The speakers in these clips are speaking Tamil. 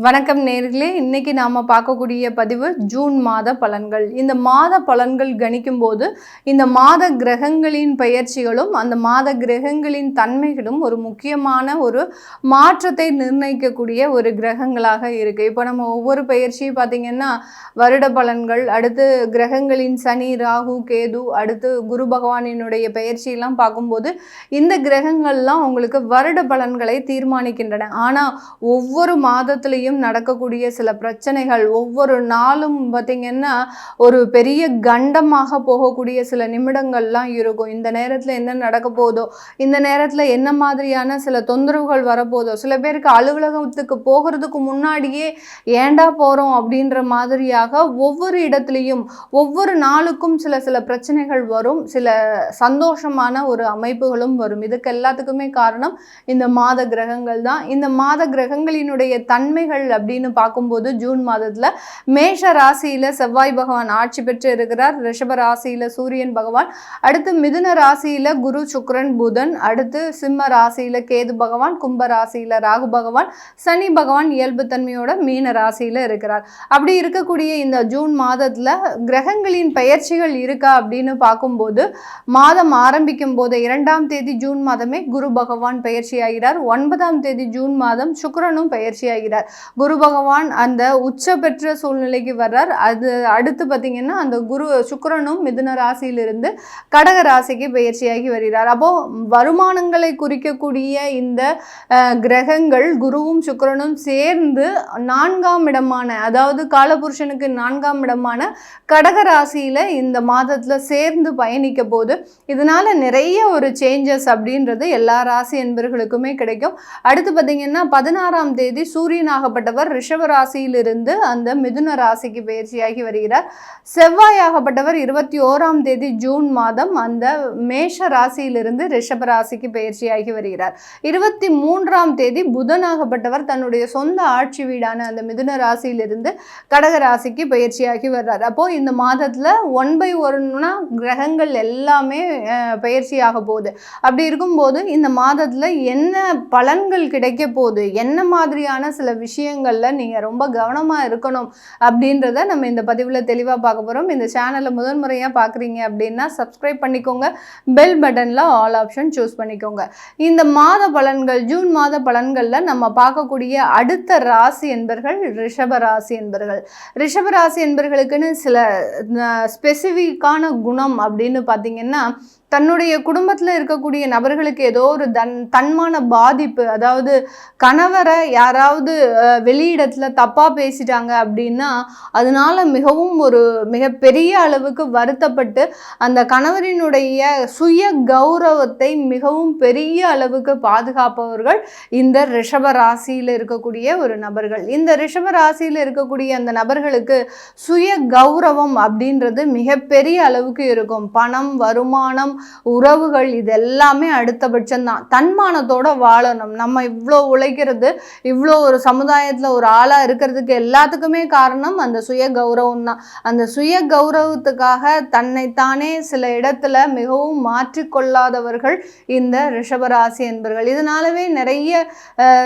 வணக்கம் நேர்களே, இன்னைக்கு நாம பார்க்கக்கூடிய பதிவு ஜூன் மாத பலன்கள். இந்த மாத பலன்கள் கணிக்கும் போது இந்த மாத கிரகங்களின் பெயர்ச்சிகளும் அந்த மாத கிரகங்களின் தன்மைகளும் ஒரு முக்கியமான ஒரு மாற்றத்தை நிர்ணயிக்கக்கூடிய ஒரு கிரகங்களாக இருக்கு. இப்போ நம்ம ஒவ்வொரு பெயர்ச்சியும் பார்த்தீங்கன்னா வருட பலன்கள், அடுத்து கிரகங்களின் சனி, ராகு, கேது, அடுத்து குரு பகவானினுடைய பெயர்ச்சியெல்லாம் பார்க்கும்போது இந்த கிரகங்கள்லாம் உங்களுக்கு வருட பலன்களை தீர்மானிக்கின்றன. ஆனால் ஒவ்வொரு மாதத்திலையும் நடக்கக்கூடிய சில பிரச்சனைகள், ஒவ்வொரு நாளும் பார்த்தீங்கன்னா ஒரு பெரிய கண்டமாக போகக்கூடிய சில நிமிடங்கள்லாம் இருக்கும். இந்த நேரத்தில் என்ன நடக்க போதோ, இந்த நேரத்தில் என்ன மாதிரியான சில தொந்தரவுகள் வரப்போதோ, சில பேருக்கு அலுவலகத்துக்கு போகிறதுக்கு முன்னாடியே ஏண்டா போகிறோம் அப்படின்ற மாதிரியாக ஒவ்வொரு இடத்துலையும் ஒவ்வொரு நாளுக்கும் சில சில பிரச்சனைகள் வரும், சில சந்தோஷமான ஒரு அமைப்புகளும் வரும். இதுக்கு எல்லாத்துக்குமே காரணம் இந்த மாத கிரகங்கள் தான். இந்த மாத கிரகங்களினுடைய தன்மைகள் அப்படின்னு பார்க்கும்போது ஜூன் மாதத்துல மேஷ ராசியில செவ்வாய் பகவான் ஆட்சி பெற்று இருக்கிறார். ரிஷப ராசியில சூரியன் பகவான், அடுத்து மிதுன ராசியில குரு, சுக்கிரன், புதன், அடுத்து சிம்ம ராசியில கேது பகவான், கும்ப ராசியில ராகு பகவான், சனி பகவான் இயல்பு தன்மையோட மீன ராசியில இருக்கிறார். அப்படி இருக்கக்கூடிய இந்த ஜூன் மாதத்துல கிரகங்களின் பெயர்ச்சிகள் இருக்கா அப்படின்னு பார்க்கும்போது மாதம் ஆரம்பிக்கும் போது 2ஆம் தேதி ஜூன் மாதமே குரு பகவான் பயிற்சி ஆகிறார். 9ஆம் தேதி ஜூன் மாதம் சுக்கிரனும் பயிற்சி ஆகிறார். குரு பகவான் அந்த உச்ச பெற்ற சூழ்நிலைக்கு வர்றார். அது அடுத்து பார்த்தீங்கன்னா அந்த சுக்கிரனும் மிதுன ராசியிலிருந்து கடக ராசிக்கு பயிற்சியாகி வருகிறார். அப்போ வருமானங்களை குறிக்கக்கூடிய இந்த கிரகங்கள் குருவும் சுக்கிரனும் சேர்ந்து 4ஆம் இடமான, அதாவது காலபுருஷனுக்கு 4ஆம் இடமான கடக ராசியில இந்த மாதத்துல சேர்ந்து பயணிக்க போது இதனால நிறைய ஒரு சேஞ்சஸ் அப்படின்றது எல்லா ராசி என்பர்களுக்குமே கிடைக்கும். அடுத்து பார்த்தீங்கன்னா 16ஆம் தேதி சூரியனாகப்பட்டவர் ரிஷப ராசியிலிருந்து அந்த மிதுன ராசிக்கு பயிற்சியாகி வருகிறார். செவ்வாயாகப்பட்டவர் 21ஆம் தேதி ஜூன் மாதம் அந்த மேஷ ராசியிலிருந்து ரிஷப ராசிக்கு பயிற்சியாகி வருகிறார். 23ஆம் தேதி புதனாகப்பட்டவர் தன்னுடைய சொந்த ஆட்சி வீடான அந்த மிதுன ராசியிலிருந்து கடக ராசிக்கு பயிற்சியாகி வர்றார். அப்போ இந்த மாதத்துல 1/1 கிரகங்கள் எல்லாமே பயிற்சியாக போகுது. அப்படி இருக்கும்போது இந்த மாதத்துல என்ன பலன்கள் கிடைக்க போகுது, என்ன மாதிரியான சில விஷயங்கள்ல நீங்க ரொம்ப கவனமா இருக்கணும் அப்படின்றத நம்ம இந்த பதிவுல தெளிவா பார்க்க போறோம். இந்த சேனலை முதன்முறையா பார்க்குறீங்க அப்படின்னா சப்ஸ்கிரைப் பண்ணிக்கோங்க, பெல் பட்டன்ல ஆல் ஆப்ஷன் சூஸ் பண்ணிக்கோங்க. இந்த மாத பலன்கள், ஜூன் மாத பலன்கள்ல நம்ம பார்க்கக்கூடிய அடுத்த ராசி என்பர்கள் ரிஷப ராசி என்பர்கள். ரிஷப ராசி என்பர்களுக்குன்னு சில ஸ்பெசிஃபிக்கான குணம் அப்படின்னு பார்த்தீங்கன்னா, தன்னுடைய குடும்பத்தில் இருக்கக்கூடிய நபர்களுக்கு ஏதோ ஒரு தன்மான பாதிப்பு, அதாவது கணவரை யாராவது வெளியிடத்தில் தப்பாக பேசிட்டாங்க அப்படின்னா அதனால மிகவும் ஒரு மிகப்பெரிய அளவுக்கு வருத்தப்பட்டு அந்த கணவரினுடைய சுய கௌரவத்தை மிகவும் பெரிய அளவுக்கு பாதுகாப்பவர்கள் இந்த ரிஷப ராசியில் இருக்கக்கூடிய ஒரு நபர்கள். இந்த ரிஷப ராசியில் இருக்கக்கூடிய அந்த நபர்களுக்கு சுய கௌரவம் அப்படின்றது மிகப்பெரிய அளவுக்கு இருக்கும். பணம், வருமானம், உறவுகள் இதெல்லாமே அடுத்தபட்சம்தான். தன்மானத்தோட வாழணும். நம்ம இவ்வளோ உழைக்கிறது, இவ்வளோ ஒரு சமுதாயத்தில் ஒரு ஆளாக இருக்கிறதுக்கு எல்லாத்துக்குமே காரணம் அந்த சுய கௌரவம் தான். அந்த சுய கௌரவத்துக்காக தன்னைத்தானே சில இடத்துல மிகவும் மாற்றிக்கொள்ளாதவர்கள் இந்த ரிஷபராசி என்பர்கள். இதனாலவே நிறைய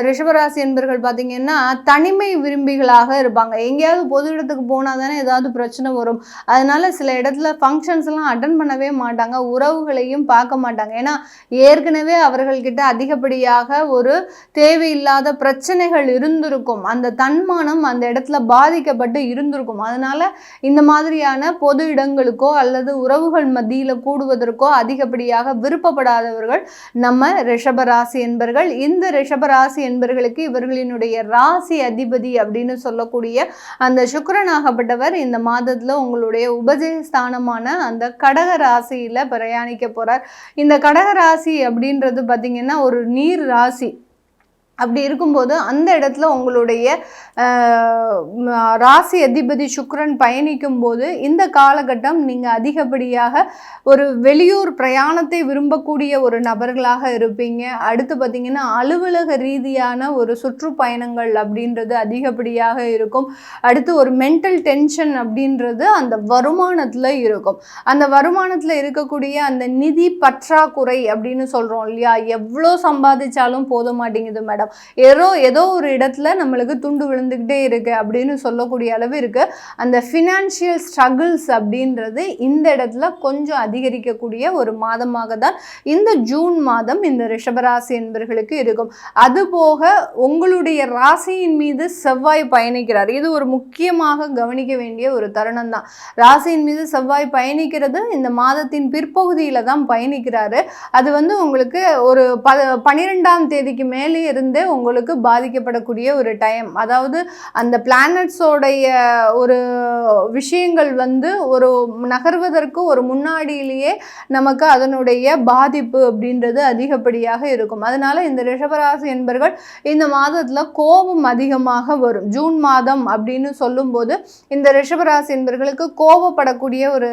ரிஷபராசி என்பர்கள் பார்த்தீங்கன்னா தனிமை விரும்பிகளாக இருப்பாங்க. எங்கேயாவது பொது இடத்துக்கு போனால் தானே ஏதாவது பிரச்சனை வரும். அதனால சில இடத்துல ஃபங்க்ஷன்ஸ் எல்லாம் அட்டன் பண்ணவே மாட்டாங்க, உறவுகளையும் பார்க்க மாட்டாங்க. ஏன்னா ஏற்கனவே அவர்கள்கிட்ட அதிகப்படியாக ஒரு தேவையில்லாத பிரச்சனைகள் இருந்திருக்கும், அந்த தன்மானம் அந்த இடத்துல பாதிக்கப்பட்டு இருந்திருக்கும். அதனால இந்த மாதிரியான பொது இடங்களுக்கோ அல்லது உறவுகள் மத்தியில கூடுவதற்கோ அதிகப்படியாக விருப்பப்படாதவர்கள் நம்ம ரிஷபராசி என்பர்கள். இந்த ரிஷபராசி என்பர்களுக்கு இவர்களினுடைய ராசி அதிபதி அப்படின்னு சொல்லக்கூடிய அந்த சுக்கிரனாகப்பட்டவர் இந்த மாதத்துல உங்களுடைய உபஜயஸ்தானமான அந்த கடக ராசியில பிரயாணிக்க போறார். இந்த கடக ராசி அப்படின்றது பார்த்தீங்கன்னா ஒரு நீர் ராசி. அப்படி இருக்கும்போது அந்த இடத்துல உங்களுடைய ராசி அதிபதி சுக்கிரன் பயணிக்கும் போது இந்த காலகட்டம் நீங்கள் அதிகப்படியாக ஒரு வெளியூர் பிரயாணத்தை விரும்பக்கூடிய ஒரு நபர்களாக இருப்பீங்க. அடுத்து பார்த்தீங்கன்னா அலுவலக ரீதியான ஒரு சுற்றுப்பயணங்கள் அப்படின்றது அதிகப்படியாக இருக்கும். அடுத்து ஒரு மென்டல் டென்ஷன் அப்படின்றது அந்த வருமானத்தில் இருக்கும். அந்த வருமானத்தில் இருக்கக்கூடிய அந்த நிதி பற்றாக்குறை அப்படின்னு சொல்கிறோம் இல்லையா, எவ்வளோ சம்பாதிச்சாலும் போத மாட்டேங்குது மேடம், மாதம். ஏதோ ஒரு இடத்துல நம்மளுக்கு துண்டு விழுந்துக்கிட்டே இருக்கு அப்படின்னு சொல்லக்கூடிய அளவு இருக்கு. அந்த ஃபினான்ஷியல் ஸ்ட்ரகிள்ஸ் அப்படின்றது இந்த இடத்துல கொஞ்சம் அதிகரிக்கக்கூடிய ஒரு மாதமாக தான் இந்த ஜூன் மாதம் இந்த ரிஷபராசி என்பர்களுக்கு இருக்கும். அதுபோக உங்களுடைய ராசியின் மீது செவ்வாய் பயணிக்கிறார். இது ஒரு முக்கியமாக கவனிக்க வேண்டிய ஒரு தருணம் தான். ராசியின் மீது செவ்வாய் பயணிக்கிறது இந்த மாதத்தின் பிற்பகுதியில தான் பயணிக்கிறாரு. அது உங்களுக்கு ஒரு 12ஆம் தேதிக்கு மேலே இருந்தே உங்களுக்கு பாதிக்கப்படக்கூடிய ஒரு டைம். அதாவது அந்த பிளானட்ஸோடைய ஒரு விஷயங்கள் ஒரு நகர்வதற்கு ஒரு முன்னாடியிலேயே நமக்கு அதனுடைய பாதிப்பு அப்படின்றது அதிகப்படியாக இருக்கும். அதனால இந்த ரிஷபராசி என்பர்கள் இந்த மாதத்துல கோபம் அதிகமாக வரும். ஜூன் மாதம் அப்படின்னு சொல்லும்போது இந்த ரிஷபராசி என்பர்களுக்கு கோபப்படக்கூடிய ஒரு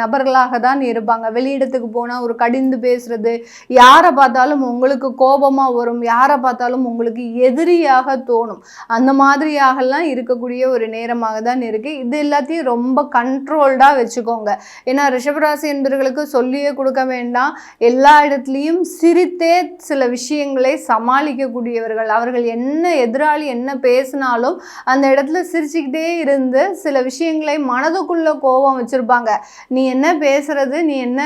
நபர்களாக தான் இருப்பாங்க. வெளியிடத்துக்கு போனா ஒரு கடிந்து பேசுறது, யாரை பார்த்தாலும் உங்களுக்கு கோபமா வரும், யாரை பார்த்தாலும் உங்களுக்கு எதிரியாக தோணும். அந்த மாதிரியாகலாம் இருக்கக்கூடிய ஒரு நேரமாக தான் இருக்கு. இது எல்லாத்தையும் ரொம்ப கண்ட்ரோல்டா வச்சுக்கோங்க. ஏன்னா ரிஷபராசி என்பவர்களுக்கு சொல்லியே கொடுக்க வேண்டாம், எல்லா இடத்துலையும் சிரித்தே சில விஷயங்களை சமாளிக்கக்கூடியவர்கள். அவர்கள் என்ன எதிராளி என்ன பேசினாலும் அந்த இடத்துல சிரிச்சுக்கிட்டே இருந்து சில விஷயங்களை மனதுக்குள்ள கோபம் வச்சிருப்பாங்க. நீ என்ன பேசுறது, நீ என்ன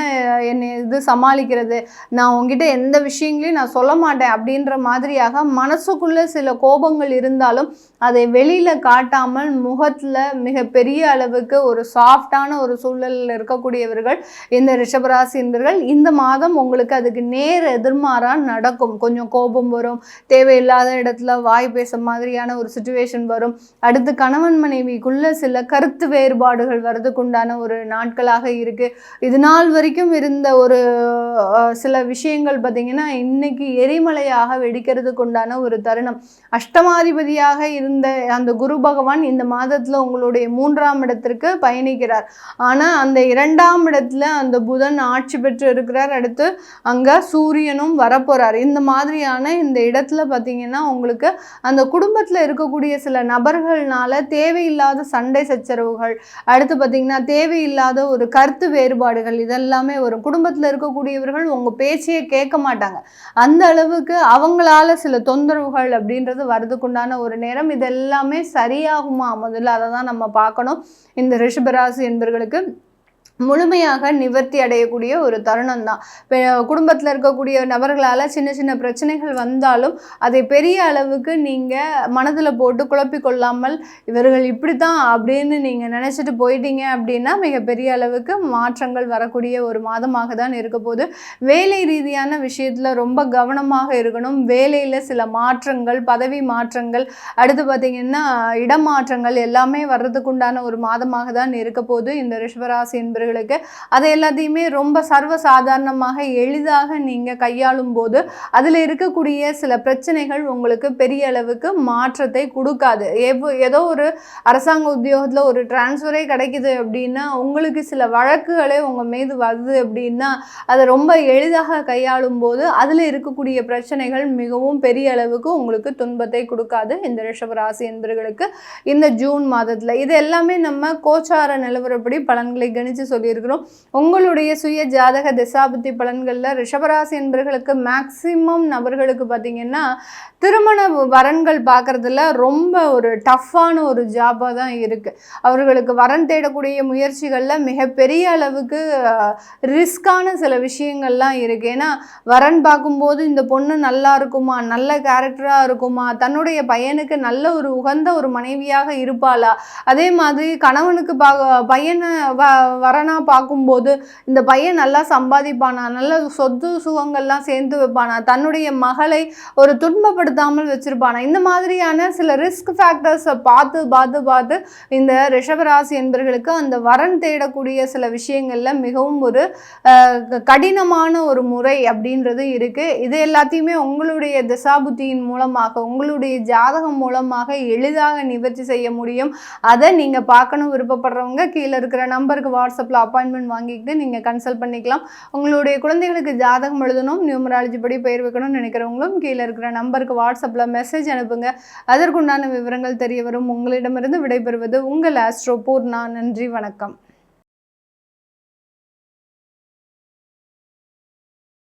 இது சமாளிக்கிறது, நான் உங்ககிட்ட எந்த விஷயங்களையும் நான் சொல்ல மாட்டேன் அப்படின்ற மாதிரியாக மனசுக்குள்ள சில கோபங்கள் இருந்தாலும் அதை வெளியில காட்டாமல் முகத்துல மிக பெரிய அளவுக்கு ஒரு சாஃப்டான ஒரு சூழலில் இருக்கக்கூடியவர்கள் இந்த ரிஷபராசி என்பவர்கள். இந்த மாதம் உங்களுக்கு அதுக்கு நேர் எதிர்மாறா நடக்கும். கொஞ்சம் கோபம் வரும், தேவையில்லாத இடத்துல வாய் பேச மாதிரியான ஒரு சிச்சுவேஷன் வரும். அடுத்து கணவன் மனைவிக்குள்ள சில கருத்து வேறுபாடுகள் வர்றதுக்குண்டான ஒரு நாட்களாக இருக்கு. இது நாள் வரைக்கும் இருந்த ஒரு சில விஷயங்கள் பார்த்தீங்கன்னா இன்னைக்கு எரிமலையாக வெடிக்கிறதுக்கு உண்டான ஒரு தருணம். அஷ்டமாதிபதியாக இருந்த அந்த குரு பகவான் இந்த மாதத்துல உங்களுடைய 3ஆம் இடத்திற்கு பயணிக்கிறார். ஆனா அந்த 2ஆம் இடத்துல அந்த புதன் ஆட்சி பெற்று இருக்கிறார். அடுத்து அங்க சூரியனும் வரப்போறார். இந்த மாதிரியான இந்த இடத்துல பார்த்தீங்கன்னா உங்களுக்கு அந்த குடும்பத்துல இருக்கக்கூடிய சில நபர்கள்னால தேவையில்லாத சண்டை சச்சரவுகள், அடுத்து பார்த்தீங்கன்னா தேவையில்லாத ஒரு கருத்து வேறுபாடுகள் இதெல்லாமே வரும். குடும்பத்துல இருக்கக்கூடியவர்கள் உங்க பேச்சையே கேட்க மாட்டாங்க. அந்த அளவுக்கு அவங்களால சில தொந்தரவுகள் அப்படின்றது வரதுக்குண்டான ஒரு நேரம். இதெல்லாமே சரியாகுமா? முதல்ல அதை தான் நம்ம பார்க்கணும். இந்த ரிஷபராசி என்பவர்களுக்கு முழுமையாக நிவர்த்தி அடையக்கூடிய ஒரு தருணம் தான். குடும்பத்தில் இருக்கக்கூடிய நபர்களால் சின்ன சின்ன பிரச்சனைகள் வந்தாலும் அதை பெரிய அளவுக்கு நீங்கள் மனதில் போட்டு குழப்பிக்கொள்ளாமல் இவர்கள் இப்படி தான் அப்படின்னு நீங்கள் நினச்சிட்டு போயிட்டீங்க அப்படின்னா மிகப்பெரிய அளவுக்கு மாற்றங்கள் வரக்கூடிய ஒரு மாதமாக தான் இருக்க போது. வேலை ரீதியான விஷயத்தில் ரொம்ப கவனமாக இருக்கணும். வேலையில் சில மாற்றங்கள், பதவி மாற்றங்கள், அடுத்து பார்த்திங்கன்னா இடமாற்றங்கள் எல்லாமே வர்றதுக்குண்டான ஒரு மாதமாக தான் இருக்க போது இந்த ரிஷபராசி என்பவர்கள். அதை எல்லாத்தையுமே ரொம்ப சர்வசாதாரணமாக எளிதாக நீங்க கையாளும் போது அதுல இருக்கக்கூடிய சில பிரச்சனைகள் உங்களுக்கு பெரிய அளவுக்கு மாற்றத்தை கொடுக்காது. ஏதோ ஒரு அரசாங்க உத்தியோகத்துல ஒரு டிரான்ஸ்ஃபரே கிடைக்குது அப்படின்னா உங்களுக்கு சில வழக்குகளே உங்க மீது வருது அப்படின்னா அதை ரொம்ப எளிதாக கையாளும் போது அதுல இருக்கக்கூடிய பிரச்சனைகள் மிகவும் பெரிய அளவுக்கு உங்களுக்கு துன்பத்தை கொடுக்காது இந்த ரிஷபராசி என்பவர்களுக்கு இந்த ஜூன் மாதத்துல. இது எல்லாமே நம்ம கோச்சார நிலவரப்படி பலன்களை கணிச்சு சொல்லியிருக்கிறோம். உங்களுடைய சுய ஜாதக திசாபுத்தி பலன்கள்ல ரிஷபராசி என்பவர்களுக்கு மேக்சிமம் நபர்களுக்கு பார்த்தீங்கன்னா திருமண வரன்கள் பார்க்கறதுல ரொம்ப ஒரு டஃப்பான ஒரு ஜாபாக தான் இருக்கு. அவர்களுக்கு வரன் தேடக்கூடிய முயற்சிகள்ல மிகப்பெரிய அளவுக்கு ரிஸ்கான சில விஷயங்கள்லாம் இருக்கு. ஏன்னா வரன் பார்க்கும்போது இந்த பொண்ணு நல்லா இருக்குமா, நல்ல கேரக்டரா இருக்குமா, தன்னுடைய பையனுக்கு நல்ல ஒரு உகந்த ஒரு மனைவியாக இருப்பாளா, அதே மாதிரி கணவனுக்கு பையனை வரனா பார்க்கும்போது இந்த பையன் நல்லா சம்பாதிப்பானா, நல்ல சொத்து சுகங்கள்லாம் சேர்ந்து வைப்பானா, தன்னுடைய மகளை ஒரு துன்பப்படுத்தாமல் வச்சிருப்பானா, இந்த மாதிரியான சில ரிஸ்க் ஃபேக்டர்ஸை பார்த்து இந்த ரிஷபராசி என்பவர்களுக்கு அந்த வரன் தேடக்கூடிய சில விஷயங்கள்ல மிகவும் ஒரு கடினமான ஒரு முறை அப்படின்றது இருக்கு. இது எல்லாத்தையுமே உங்களுடைய திசாபுத்தியின் மூலமாக, உங்களுடைய ஜாதகம் மூலமாக எளிதாக நிவர்த்தி செய்ய முடியும். அதை நீங்க பார்க்கணும் விருப்பப்படுறவங்க கீழே இருக்கிற நம்பருக்கு வாட்ஸ்அப்பில் அப்பாயின்மெண்ட் வாங்கிக்கிட்டு நீங்கள் கன்சல்ட் பண்ணிக்கலாம். உங்களுடைய குழந்தைகளுக்கு ஜாதகம் எழுதணும், நியூமராலஜி படி பெயர் வைக்கணும்னு நினைக்கிறவங்களும் கீழே இருக்கிற நம்பருக்கு வாட்ஸ்அப்பில் மெசேஜ் அனுப்புங்க. அதற்குண்டான விவரங்கள் தெரிய வரும். உங்களிடமிருந்து விடைபெறுவது உங்கள் ஆஸ்ட்ரோ பூர்ணா. நன்றி, வணக்கம்.